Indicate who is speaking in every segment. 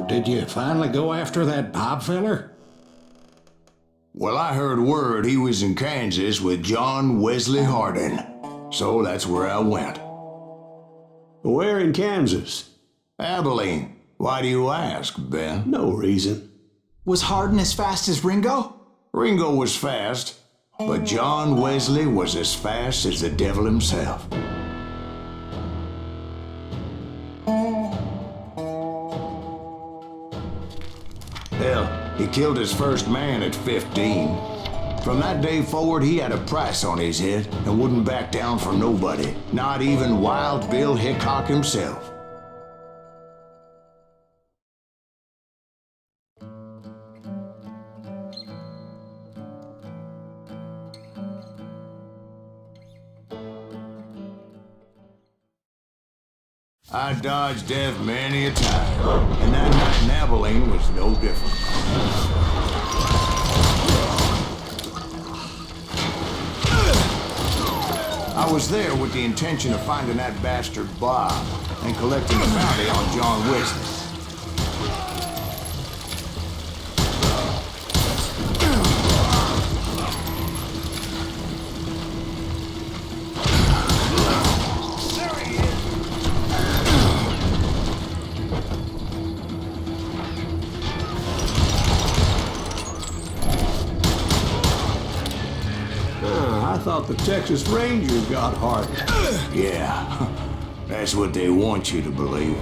Speaker 1: did you finally go after that Bob feller?
Speaker 2: Well, I heard word he was in Kansas with John Wesley Hardin, so that's where I went.
Speaker 3: Where in Kansas?
Speaker 2: Abilene. Why do you ask, Ben?
Speaker 3: No reason.
Speaker 4: Was Hardin as fast as Ringo?
Speaker 2: Ringo was fast, but John Wesley was as fast as the devil himself. Hell, he killed his first man at 15. From that day forward, he had a price on his head and wouldn't back down for nobody, not even Wild Bill Hickok himself. I dodged death many a time, and that night in Abilene was no different. I was there with the intention of finding that bastard Bob and collecting the bounty on John Wesley.
Speaker 3: I thought the Texas Rangers got Hardin.
Speaker 2: Yeah, that's what they want you to believe.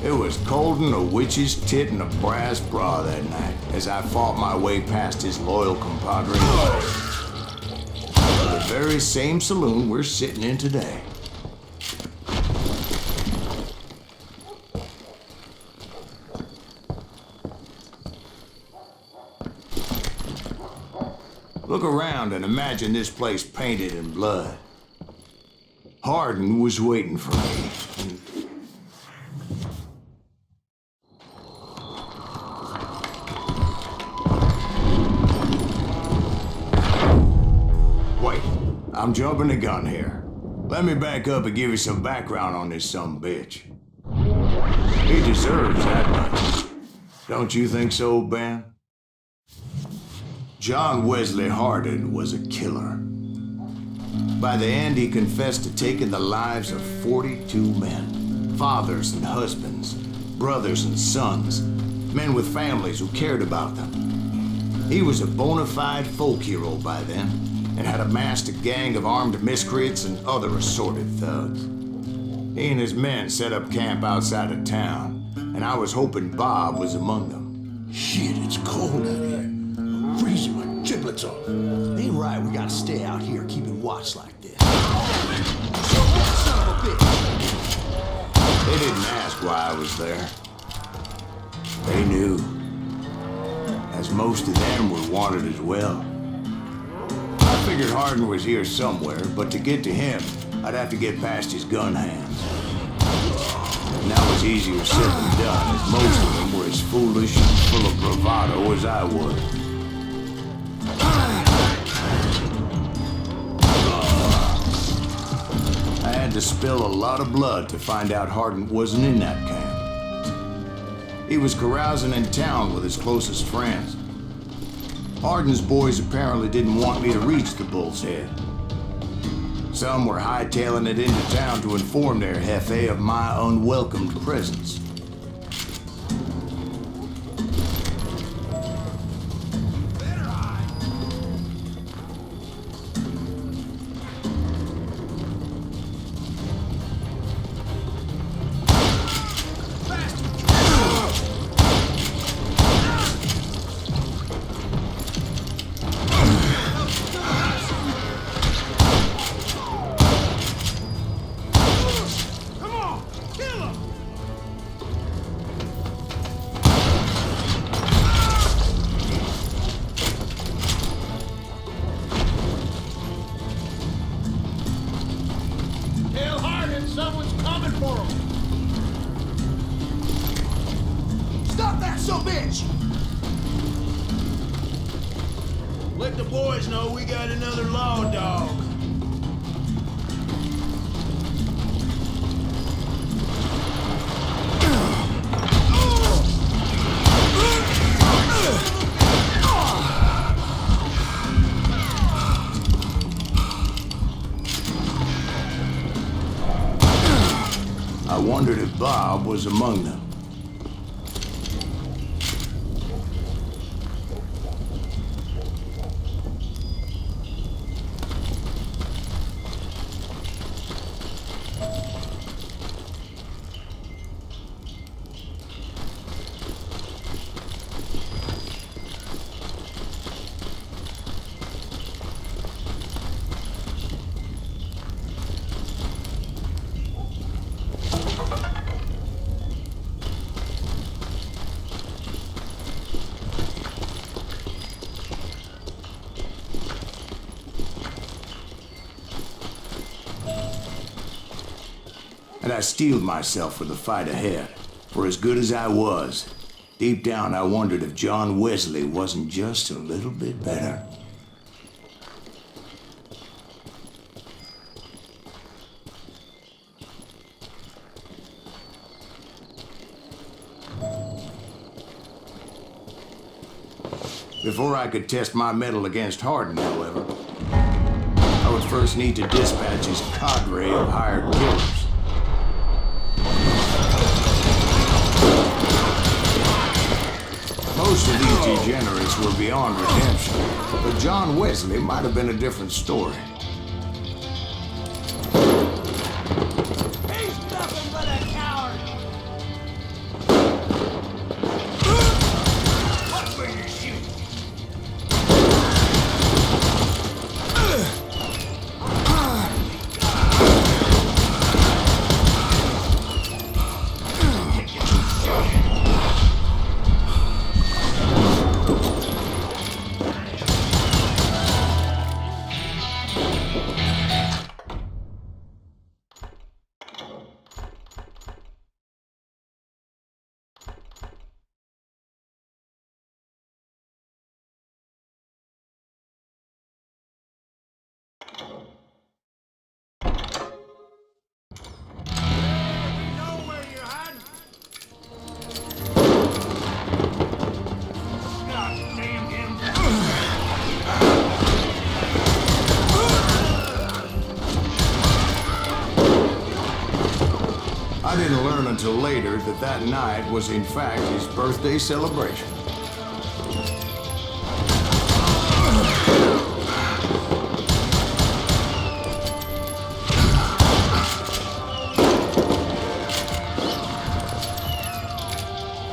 Speaker 2: It was cold in a witch's tit and a brass bra that night as I fought my way past his loyal compadre. The very same saloon we're sitting in today. Look around and imagine this place painted in blood. Hardin was waiting for me. I'm jumping the gun here. Let me back up and give you some background on this sumbitch. He deserves that much. Don't you think so, Ben? John Wesley Hardin was a killer. By the end, he confessed to taking the lives of 42 men. Fathers and husbands, brothers and sons, men with families who cared about them. He was a bona fide folk hero by then, and had amassed a gang of armed miscreants and other assorted thugs. He and his men set up camp outside of town, and I was hoping Bob was among them.
Speaker 1: Shit, it's cold out here. I'm freezing my giblets off.
Speaker 4: Ain't right, we gotta stay out here keeping watch like this. Son of a bitch!
Speaker 2: They didn't ask why I was there. They knew. As most of them were wanted as well. I figured Hardin was here somewhere, but to get to him, I'd have to get past his gun hands. And that was easier said than done, as most of them were as foolish and full of bravado as I was. I had to spill a lot of blood to find out Hardin wasn't in that camp. He was carousing in town with his closest friends. Hardin's boys apparently didn't want me to reach the Bull's Head. Some were hightailing it into town to inform their jefe of my unwelcomed presence.
Speaker 4: Let the boys know we got another law dog.
Speaker 2: I wondered if Bob was among them. And I steeled myself for the fight ahead. For as good as I was, deep down I wondered if John Wesley wasn't just a little bit better. Before I could test my mettle against Hardin, however, I would first need to dispatch his cadre of hired killers. Most of these degenerates were beyond redemption, but John Wesley might have been a different story.
Speaker 5: He's nothing but a coward! Watch where you're shooting!
Speaker 2: I didn't learn until later that that night was in fact his birthday celebration.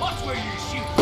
Speaker 5: Watch where you're shooting!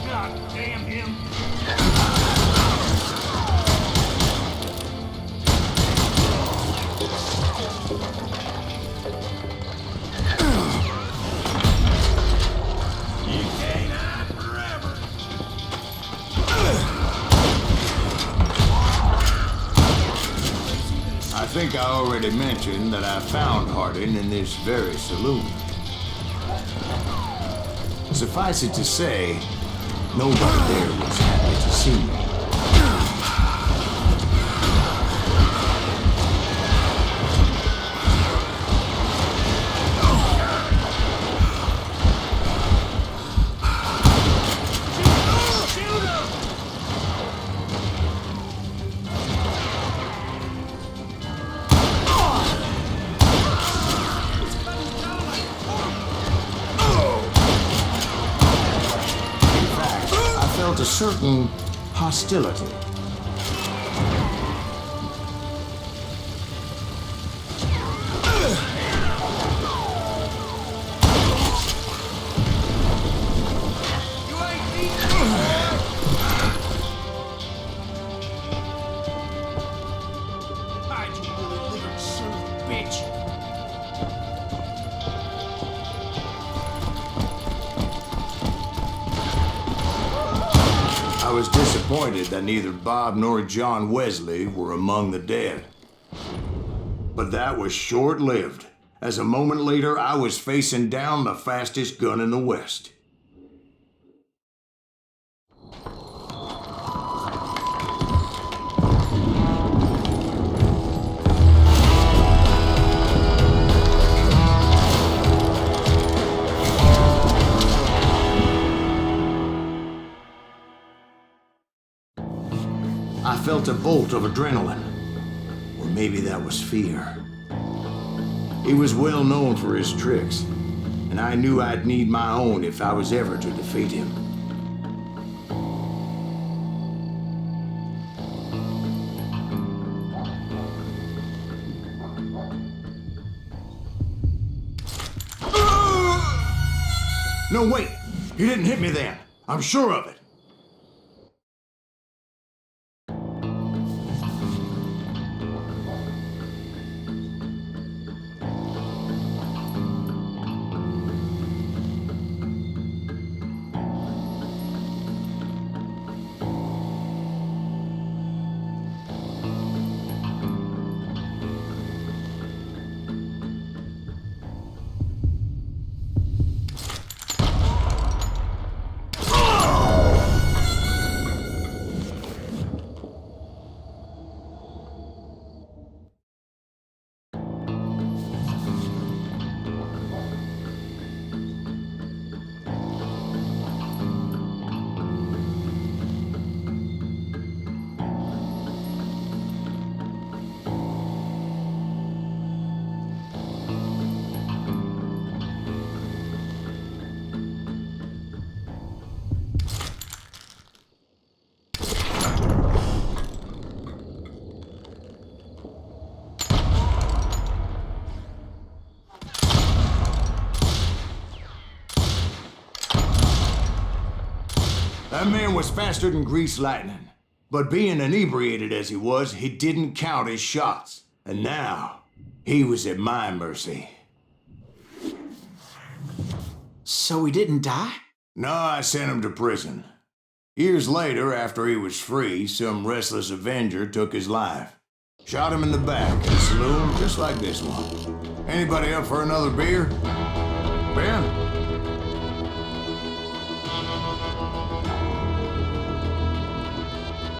Speaker 5: God damn him! You can't hide forever!
Speaker 2: I think I already mentioned that I found Hardin in this very saloon. Suffice it to say, nobody there was happy to see me.
Speaker 5: Shoot!
Speaker 2: felt a certain hostility.
Speaker 5: You ain't beating me, boy! Hide, you lily-livered son of a bitch!
Speaker 2: I was disappointed that neither Bob nor John Wesley were among the dead. But that was short-lived, as a moment later I was facing down the fastest gun in the West. I felt a bolt of adrenaline, or maybe that was fear. He was well known for his tricks, and I knew I'd need my own if I was ever to defeat him. No, wait! He didn't hit me then. I'm sure of it. That man was faster than greased lightning. But being inebriated as he was, he didn't count his shots. And now, he was at my mercy.
Speaker 4: So he didn't die?
Speaker 2: No, I sent him to prison. Years later, after he was free, some restless avenger took his life. Shot him in the back in a saloon just like this one. Anybody up for another beer? Ben?